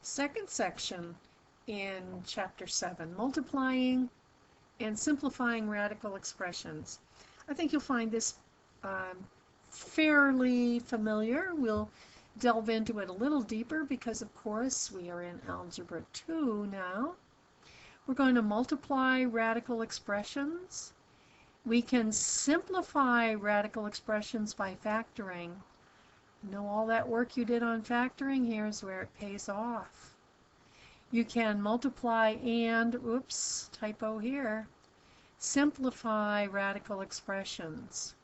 second section in Chapter 7, Multiplying and Simplifying Radical Expressions. I think you'll find this fairly familiar. We'll delve into it a little deeper because, of course, we are in Algebra 2 now. We're going to multiply radical expressions. We can simplify radical expressions by factoring. You know, all that work you did on factoring, here's where it pays off. You can multiply and, oops, typo here, simplify radical expressions.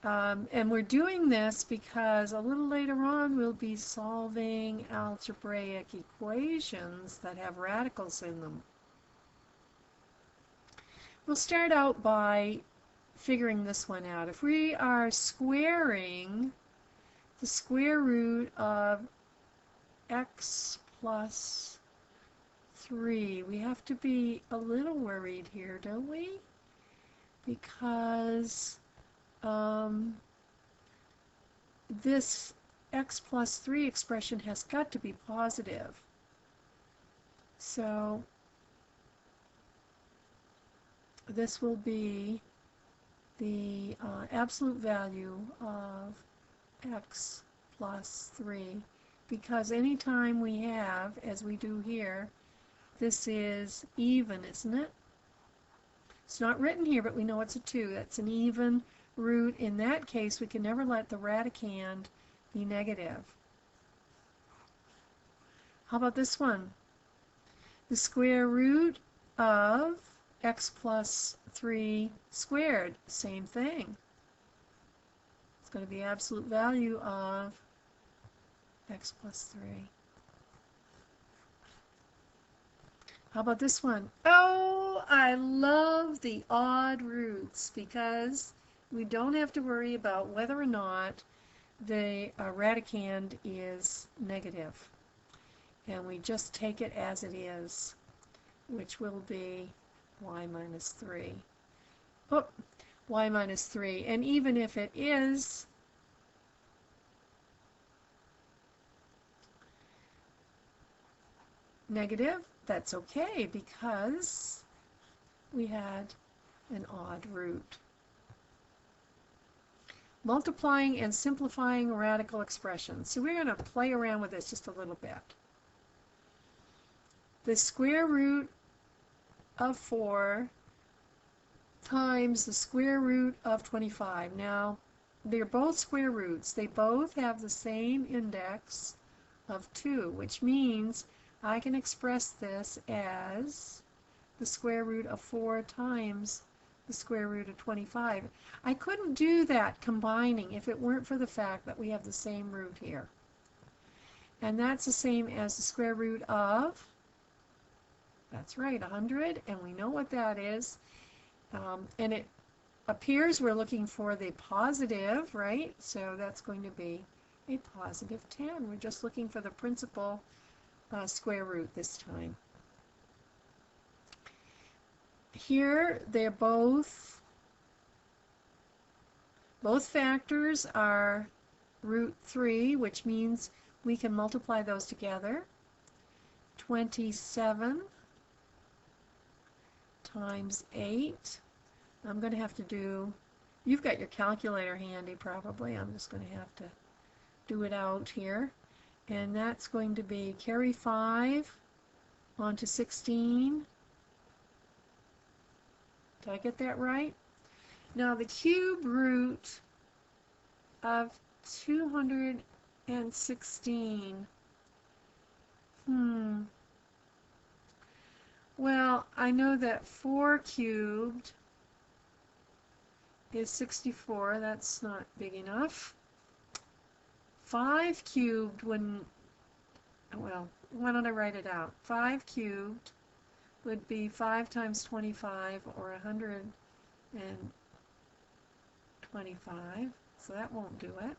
And we're doing this because a little later on we'll be solving algebraic equations that have radicals in them. We'll start out by figuring this one out. If we are squaring the square root of x plus 3, we have to be a little worried here, don't we? Because this x plus 3 expression has got to be positive. So this will be the absolute value of x plus 3, because anytime we have, as we do here, this is even, isn't it? It's not written here, but we know it's a 2. That's an even root. In that case, we can never let the radicand be negative. How about this one? The square root of x plus 3 squared, same thing. It's going to be absolute value of x plus 3. How about this one? Oh, I love the odd roots because we don't have to worry about whether or not the radicand is negative. And we just take it as it is, which will be y minus 3. Oh, y minus 3. And even if it is negative, that's okay because we had an odd root. Multiplying and simplifying radical expressions. So we're going to play around with this just a little bit. The square root of 4 times the square root of 25. Now, they're both square roots. They both have the same index of 2, which means I can express this as the square root of 4 times the square root of 25. I couldn't do that combining if it weren't for the fact that we have the same root here. And that's the same as the square root of, that's right, 100, and we know what that is. And it appears we're looking for the positive, right? So that's going to be a positive 10. We're just looking for the principal square root this time. Here they're both factors are root 3, which means we can multiply those together. 27 times 8. I'm going to have to do, you've got your calculator handy probably. I'm just going to have to do it out here. And that's going to be carry 5 onto 16. Did I get that right? Now the cube root of 216. Well, I know that 4 cubed is 64. That's not big enough. 5 cubed wouldn't, well, why don't I write it out? 5 cubed would be 5 times 25, or 125, so that won't do it.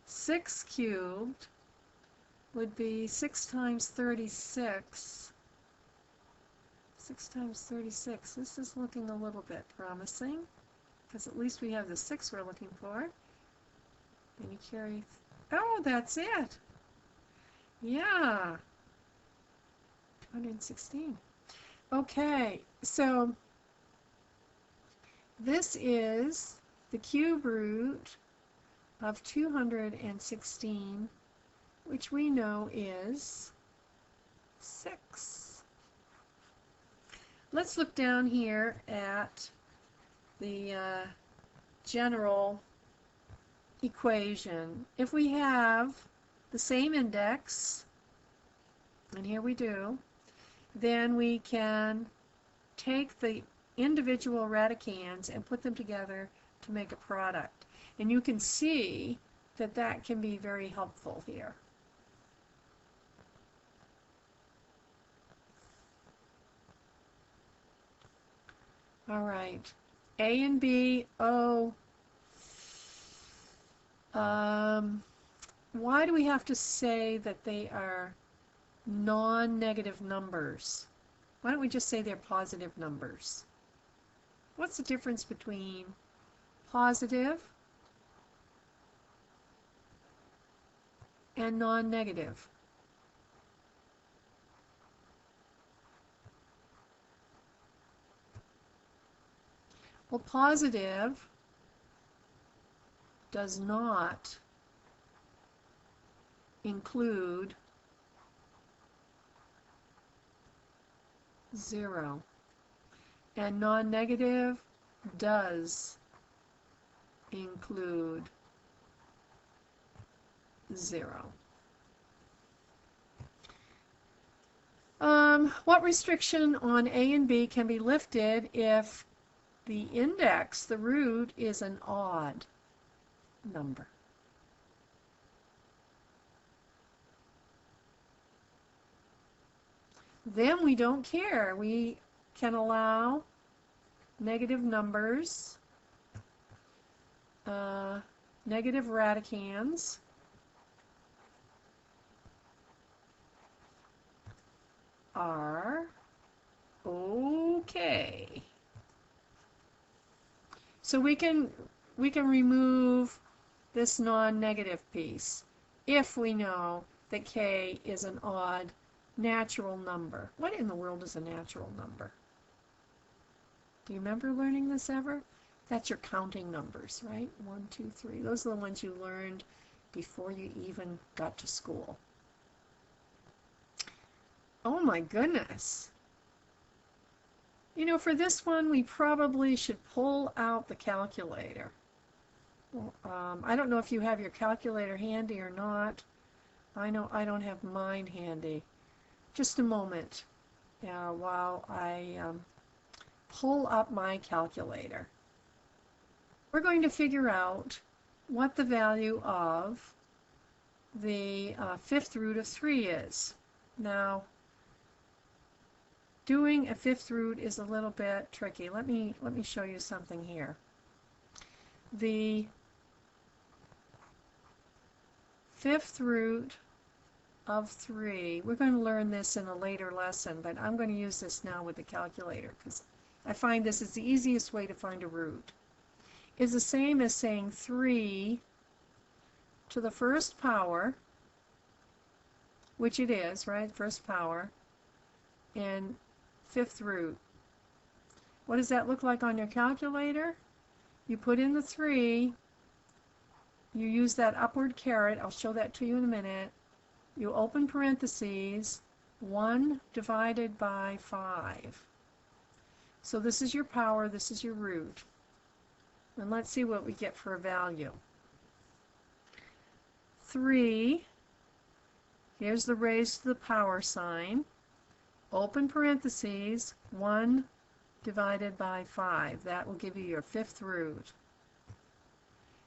6 cubed would be 6 times 36. 6 times 36. This is looking a little bit promising, because at least we have the 6 we're looking for. And you carry, oh, that's it. Yeah, 216. Okay, so this is the cube root of 216, which we know is 6. Let's look down here at the general equation. If we have the same index, and here we do, then we can take the individual radicands and put them together to make a product. And you can see that that can be very helpful here. All right, A and B, oh, why do we have to say that they are non-negative numbers? Why don't we just say they're positive numbers? What's the difference between positive and non-negative? Well, positive does not include 0, and non-negative does include 0. What restriction on A and B can be lifted if the index, the root, is an odd number? Then we don't care. We can allow negative numbers, negative radicands, are okay. So we can remove this non-negative piece if we know that k is an odd natural number. What in the world is a natural number? Do you remember learning this ever? That's your counting numbers, right? 1, 2, 3. Those are the ones you learned before you even got to school. Oh my goodness. You know, for this one, we probably should pull out the calculator. Well, I don't know if you have your calculator handy or not. I know I don't have mine handy. Just a moment while I pull up my calculator. We're going to figure out what the value of the fifth root of 3 is. Now, doing a fifth root is a little bit tricky. Let me show you something here. The fifth root of 3, we're going to learn this in a later lesson, but I'm going to use this now with the calculator because I find this is the easiest way to find a root. Is the same as saying 3 to the first power, which it is, right? First power, and fifth root. What does that look like on your calculator? You put in the 3, you use that upward caret, I'll show that to you in a minute, you open parentheses, 1 divided by 5. So this is your power, this is your root. And let's see what we get for a value. 3, here's the raised to the power sign, open parentheses, 1 divided by 5. That will give you your fifth root.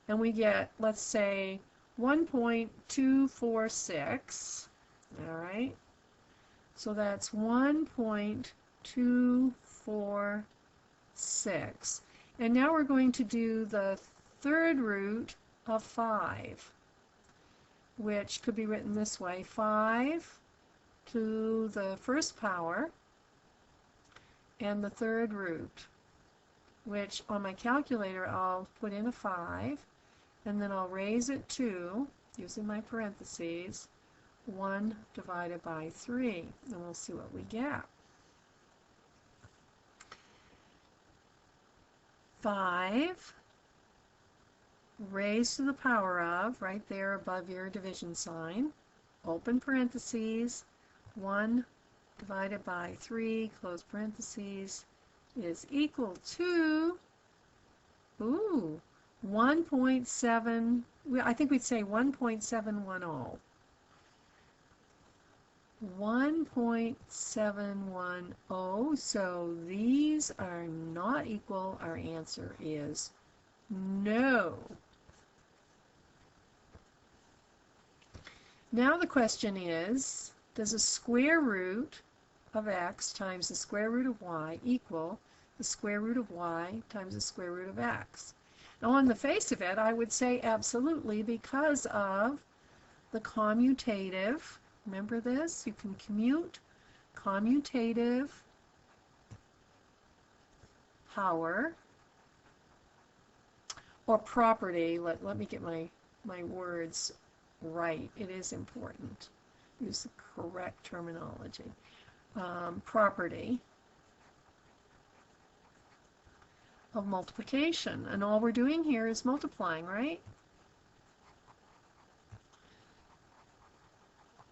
And we get, let's say, 1.246. All right? So that's 1.246. And now we're going to do the third root of 5, which could be written this way: 5 to the first power and the third root, which on my calculator I'll put in a 5, and then I'll raise it to, using my parentheses, 1 divided by 3. And we'll see what we get. 5 raised to the power of, right there above your division sign, open parentheses, 1 divided by 3, close parentheses, is equal to, 1.7, I think we'd say 1.710. 1.710, so these are not equal. Our answer is no. Now the question is, does a square root of x times the square root of y equal the square root of y times the square root of x? Now on the face of it, I would say absolutely, because of the commutative. Remember this? You can commute commutative power or property. Let me get my words right. It is important. Use the correct terminology. Property of multiplication. And all we're doing here is multiplying, right?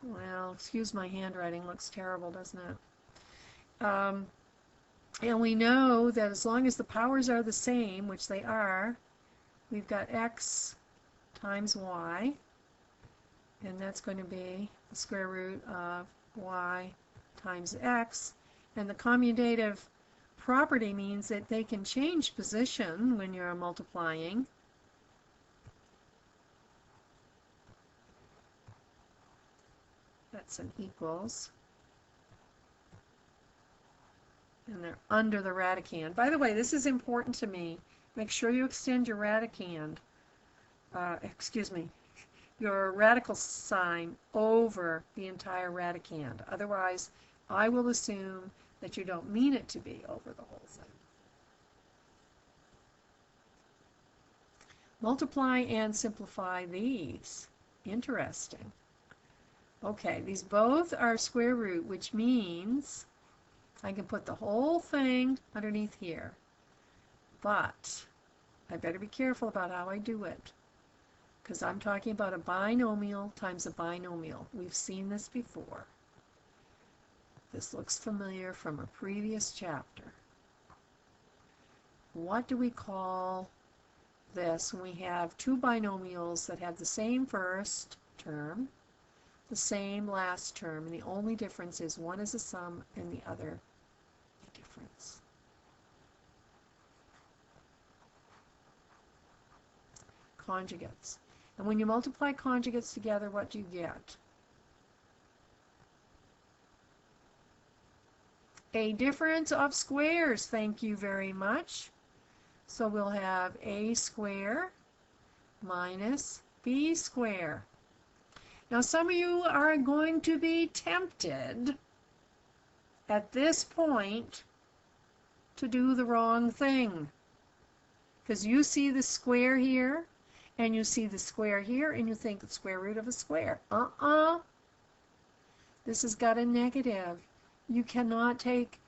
Well, excuse my handwriting, looks terrible, doesn't it? And we know that as long as the powers are the same, which they are, we've got x times y, and that's going to be the square root of y times x. And the commutative property means that they can change position when you're multiplying. That's an equals. And they're under the radicand. By the way, this is important to me. Make sure you extend your radicand, your radical sign over the entire radicand. Otherwise, I will assume that you don't mean it to be over the whole thing. Multiply and simplify these. Interesting. Okay, these both are square root, which means I can put the whole thing underneath here. But I better be careful about how I do it, because I'm talking about a binomial times a binomial. We've seen this before. This looks familiar from a previous chapter. What do we call this when we have two binomials that have the same first term, the same last term, and the only difference is one is a sum and the other a difference? Conjugates. And when you multiply conjugates together, what do you get? A difference of squares. Thank you very much. So we'll have a square minus b square. Now some of you are going to be tempted at this point to do the wrong thing, because you see the square here and you see the square here and you think the square root of a square. This has got a negative. You cannot take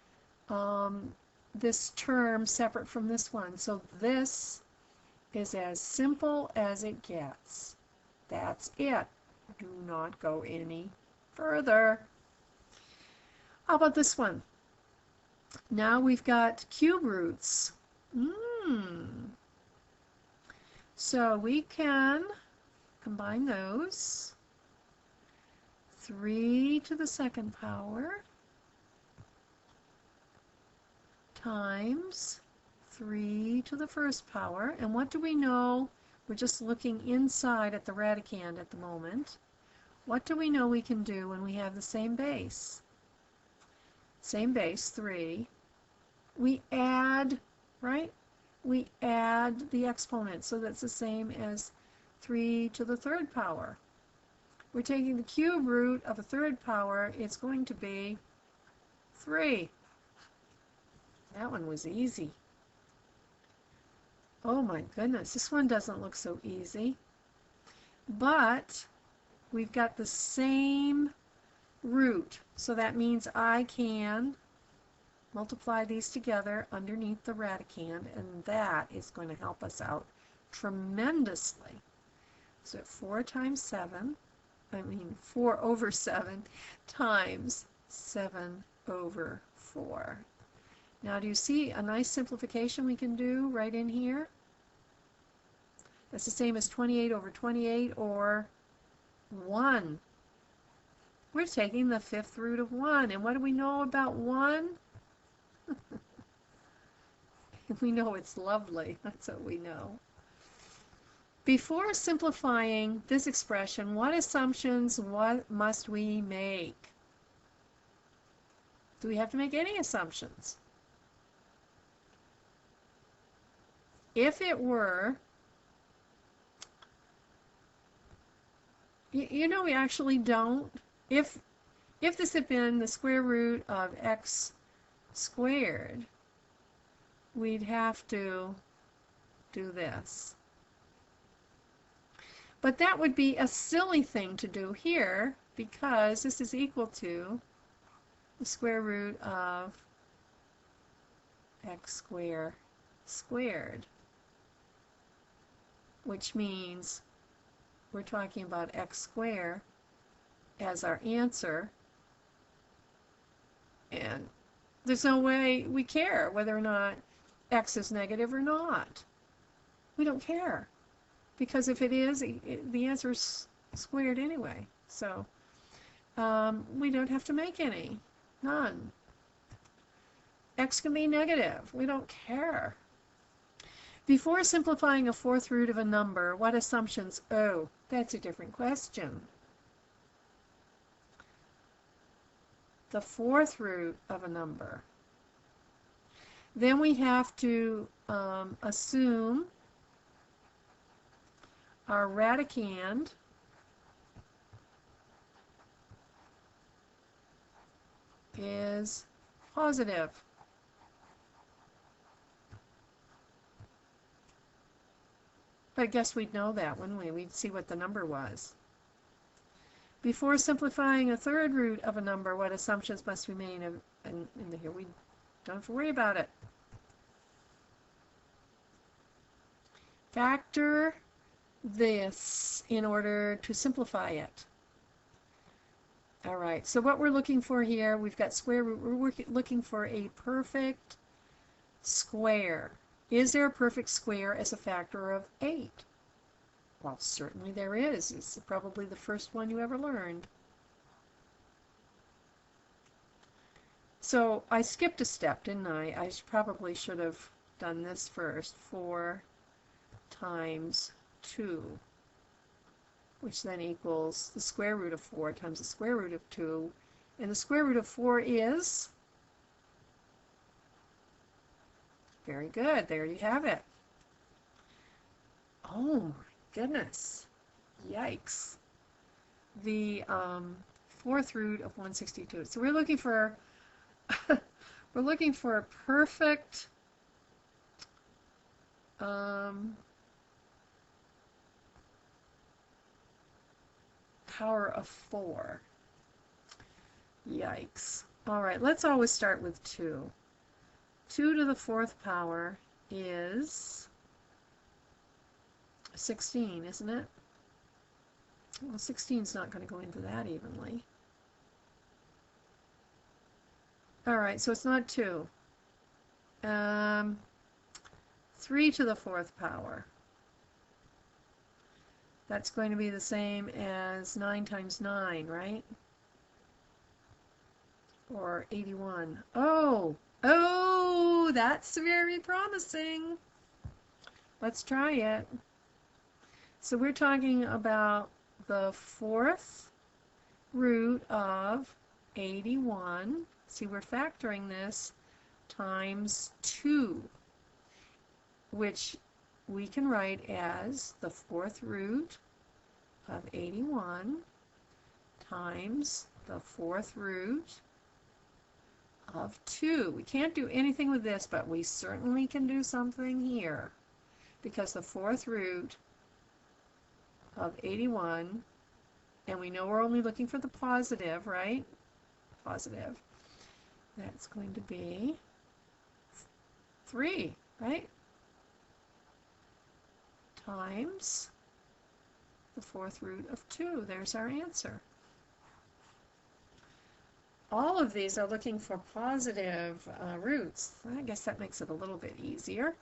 this term separate from this one. So this is as simple as it gets. That's it. Do not go any further. How about this one? Now we've got cube roots. So we can combine those. 3 to the second power times 3 to the first power. And what do we know? We're just looking inside at the radicand at the moment. What do we know we can do when we have the same base? Same base, 3. We add, right? We add the exponent, so that's the same as 3 to the third power. We're taking the cube root of a third power. It's going to be 3. That one was easy. Oh my goodness, this one doesn't look so easy. But we've got the same root. So that means I can multiply these together underneath the radicand, and that is going to help us out tremendously. So 4 times 7, 4 over 7 times 7 over 4. Now do you see a nice simplification we can do right in here? That's the same as 28 over 28, or 1. We're taking the 5th root of 1, and what do we know about 1? We know it's lovely. That's what we know. Before simplifying this expression, what assumptions must we make? Do we have to make any assumptions? If it were, you know, we actually don't. If this had been the square root of x squared, we'd have to do this. But that would be a silly thing to do here, because this is equal to the square root of x squared, which means we're talking about x squared as our answer, and there's no way we care whether or not x is negative or not. We don't care, because if it is, the answer is squared anyway. So we don't have to make any. None. X can be negative. We don't care. Before simplifying a 4th root of a number, what assumptions? Oh, that's a different question. The 4th root of a number. Then we have to assume our radicand is positive. But I guess we'd know that, wouldn't we? We'd see what the number was. Before simplifying a 3rd root of a number, what assumptions must be made? And here we don't have to worry about it. Factor this in order to simplify it. All right, so what we're looking for here, we've got square root. We're looking for a perfect square. Is there a perfect square as a factor of 8? Well, certainly there is. It's probably the first one you ever learned. So I skipped a step, didn't I? I probably should have done this first. 4 times 2, which then equals the square root of 4 times the square root of 2. And the square root of 4 is? Very good. There you have it. Oh my goodness. Yikes. The 4th root of 162. So we're looking for we're looking for a perfect power of 4. Yikes. All right, let's always start with 2. 2 to the 4th power is 16, isn't it? Well, 16 is not going to go into that evenly. All right, so it's not 2. 3 to the 4th power. That's going to be the same as 9 times 9, right? Or 81. Oh, that's very promising. Let's try it. So we're talking about the 4th root of 81. See, we're factoring this times 2, which we can write as the 4th root of 81 times the 4th root of 2. We can't do anything with this, but we certainly can do something here, because the 4th root of 81 And we know we're only looking for the positive, right? Positive. That's going to be 3, right? Times the 4th root of 2. There's our answer. All of these are looking for positive roots. I guess that makes it a little bit easier.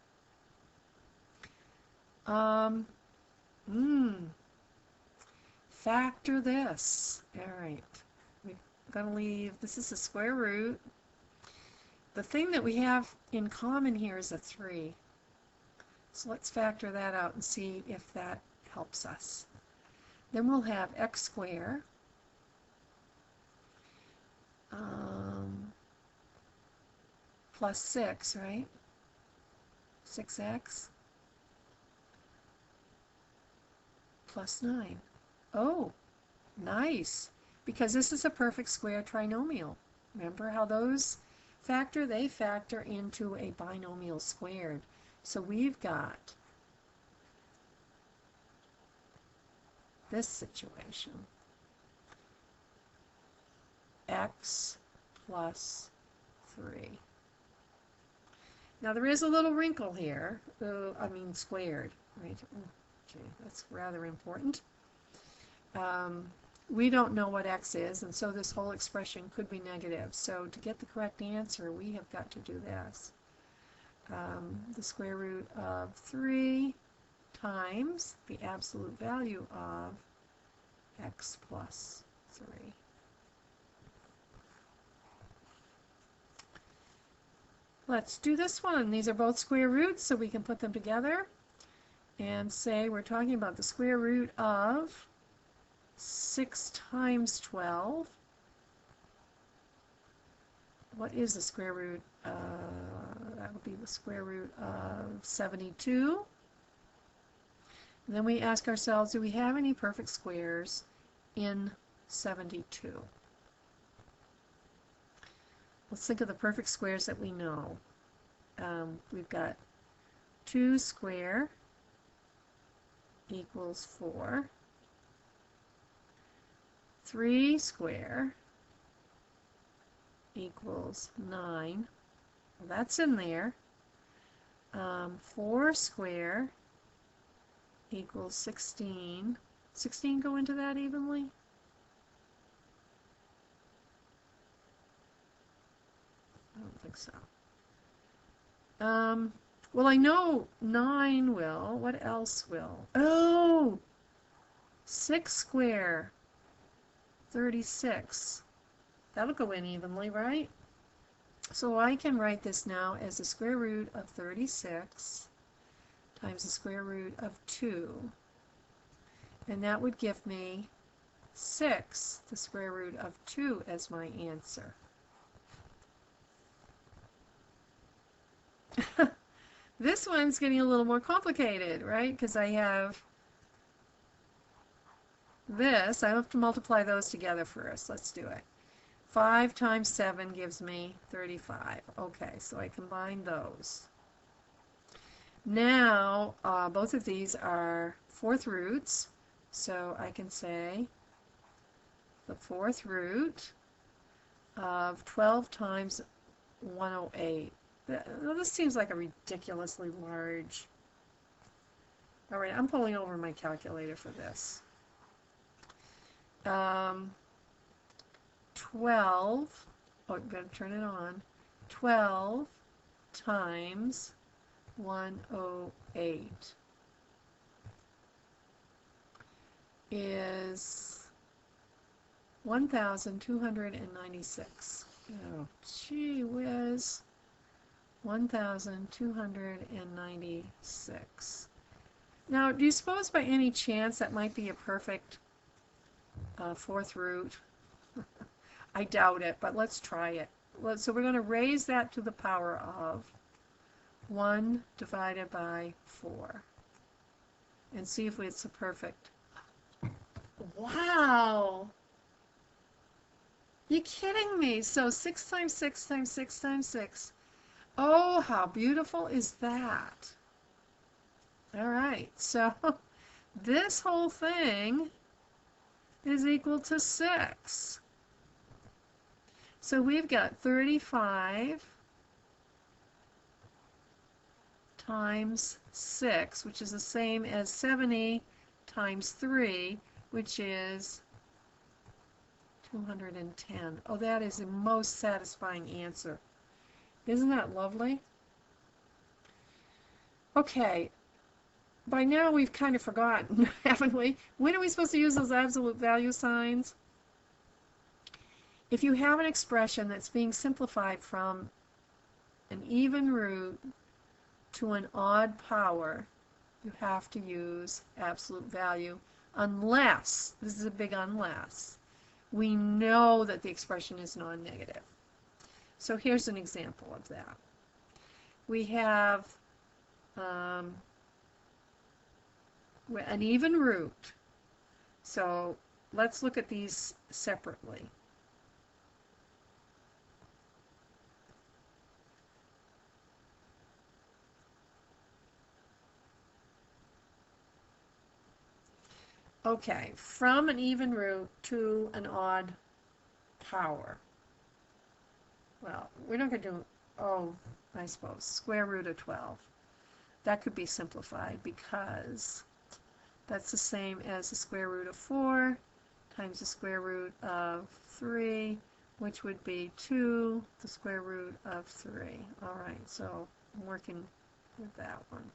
Factor this. All right. We're going to leave, this is a square root. The thing that we have in common here is a 3. So let's factor that out and see if that helps us. Then we'll have x squared plus 6, right? 6x plus 9. Oh, nice. Because this is a perfect square trinomial. Remember how those factor? They factor into a binomial squared. So we've got this situation. X plus 3. Now there is a little wrinkle here. I mean squared, right? Okay, that's rather important. We don't know what x is, and so this whole expression could be negative. So to get the correct answer, we have got to do this. The square root of 3 times the absolute value of x plus 3. Let's do this one. These are both square roots, so we can put them together and say we're talking about the square root of 6 times 12. What is the square root? That would be the square root of 72. And then we ask ourselves, do we have any perfect squares in 72? Let's think of the perfect squares that we know. We've got 2 square equals 4. 3 square equals 9. Well, that's in there. 4 square equals 16. 16 go into that evenly? I don't think so. Well, I know 9 will. What else will? Oh! 6 square. 36. That'll go in evenly, right? So I can write this now as the square root of 36 times the square root of 2. And that would give me 6, the square root of 2, as my answer. This one's getting a little more complicated, right? Because I have this. I have to multiply those together first. Let's do it. 5 times 7 gives me 35. Okay, so I combine those. Now, both of these are 4th roots, so I can say the 4th root of 12 times 108. This seems like a ridiculously large. All right, I'm pulling over my calculator for this. 12, oh, I'm going to turn it on. 12 times 108 is 1,296. Oh, gee whiz. 1,296. Now, do you suppose by any chance that might be a perfect 4th root? I doubt it, but let's try it. So we're going to raise that to the power of 1 divided by 4 and see if it's a perfect. Wow! You kidding me? So 6 times 6 times 6 times 6. Oh, how beautiful is that? All right, so this whole thing is equal to 6. So we've got 35 times 6, which is the same as 70 times 3, which is 210. Oh, that is the most satisfying answer. Isn't that lovely? Okay, by now we've kind of forgotten, haven't we? When are we supposed to use those absolute value signs? If you have an expression that's being simplified from an even root to an odd power, you have to use absolute value unless, this is a big unless, we know that the expression is non-negative. So here's an example of that. We have an even root. So let's look at these separately. Okay, from an even root to an odd power. Well, we're not going to do, I suppose, square root of 12. That could be simplified because that's the same as the square root of 4 times the square root of 3, which would be 2, the square root of 3. All right, so I'm working with that one.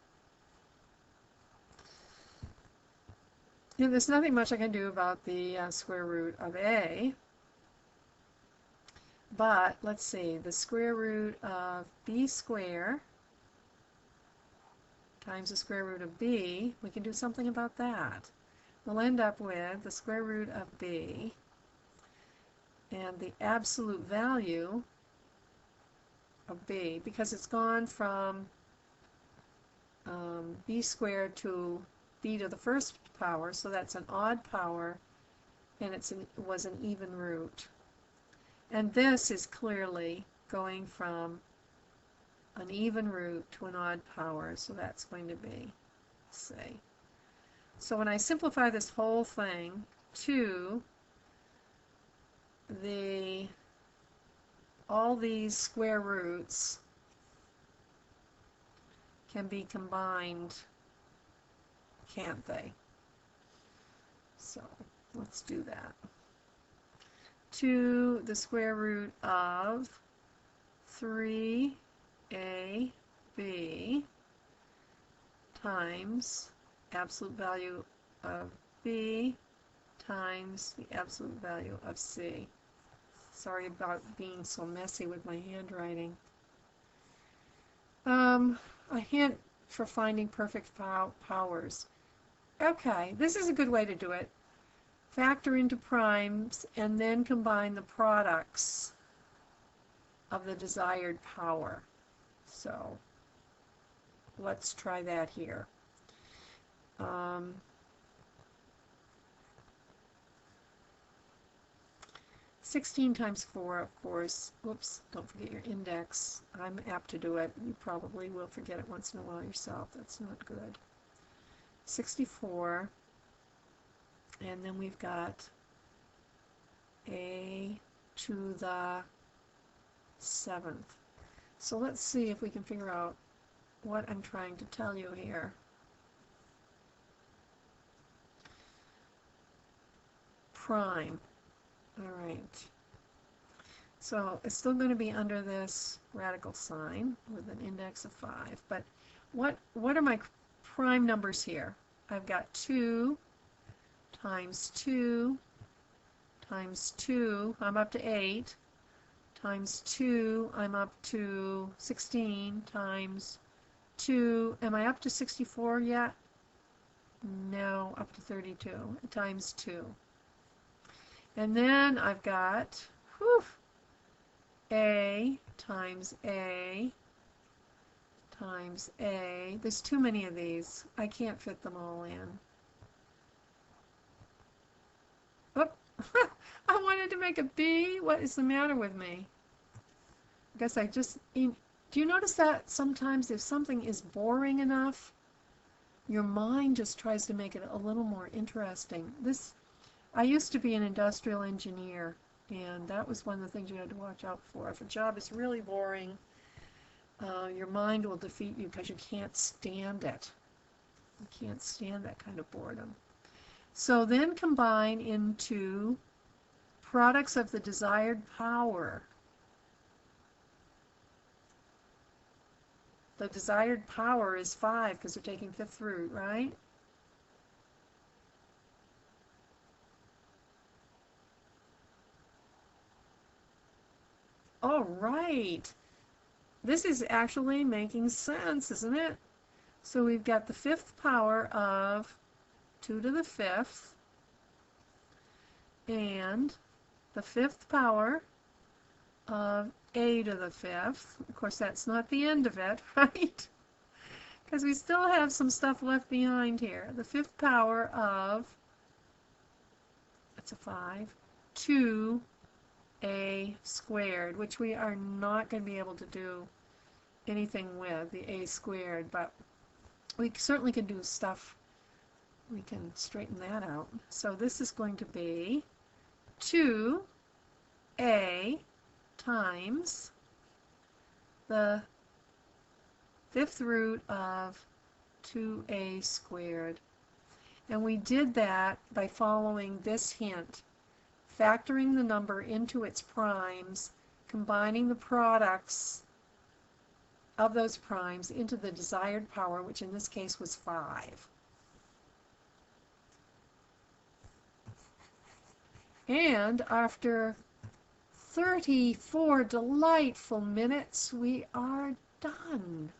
And there's nothing much I can do about the square root of a, but let's see, the square root of b squared times the square root of b, we can do something about that. We'll end up with the square root of b, and the absolute value of b, because it's gone from b squared to b to the first power, so that's an odd power, and it was an even root. And this is clearly going from an even root to an odd power, so that's going to be C. So when I simplify this whole thing to all these square roots can be combined, can't they? So let's do that. To the square root of 3ab times absolute value of b times the absolute value of c. Sorry about being so messy with my handwriting. A hint for finding perfect powers. Okay, this is a good way to do it. Factor into primes and then combine the products of the desired power. So let's try that here. 16 times 4, of course. Whoops, don't forget your index. I'm apt to do it. You probably will forget it once in a while yourself. That's not good. 64. And then we've got a to the 7th. So let's see if we can figure out what I'm trying to tell you here. Prime. All right. So it's still going to be under this radical sign with an index of 5. But what are my prime numbers here? I've got 2 times 2 times 2. I'm up to 8. Times 2, I'm up to 16 times 2. Am I up to 64 yet? No, up to 32 times 2. And then I've got A times A times A. There's too many of these. I can't fit them all in. Oh, I wanted to make a B. What is the matter with me? I guess I just... Do you notice that sometimes if something is boring enough, your mind just tries to make it a little more interesting? I used to be an industrial engineer, and that was one of the things you had to watch out for. If a job is really boring, your mind will defeat you because you can't stand it. You can't stand that kind of boredom. So then combine into products of the desired power. The desired power is 5 because they're taking fifth root, right? All right. This is actually making sense, isn't it? So we've got the fifth power of 2 to the fifth and the fifth power of a to the fifth. Of course, that's not the end of it, right? Because we still have some stuff left behind here. The fifth power of, that's a 5, 2a squared, which we are not going to be able to do anything with, the a squared, but we certainly can do stuff. We can straighten that out. So this is going to be 2a times the fifth root of 2a squared. And we did that by following this hint, factoring the number into its primes, combining the products of those primes into the desired power, which in this case was 5. And after 34 delightful minutes, we are done.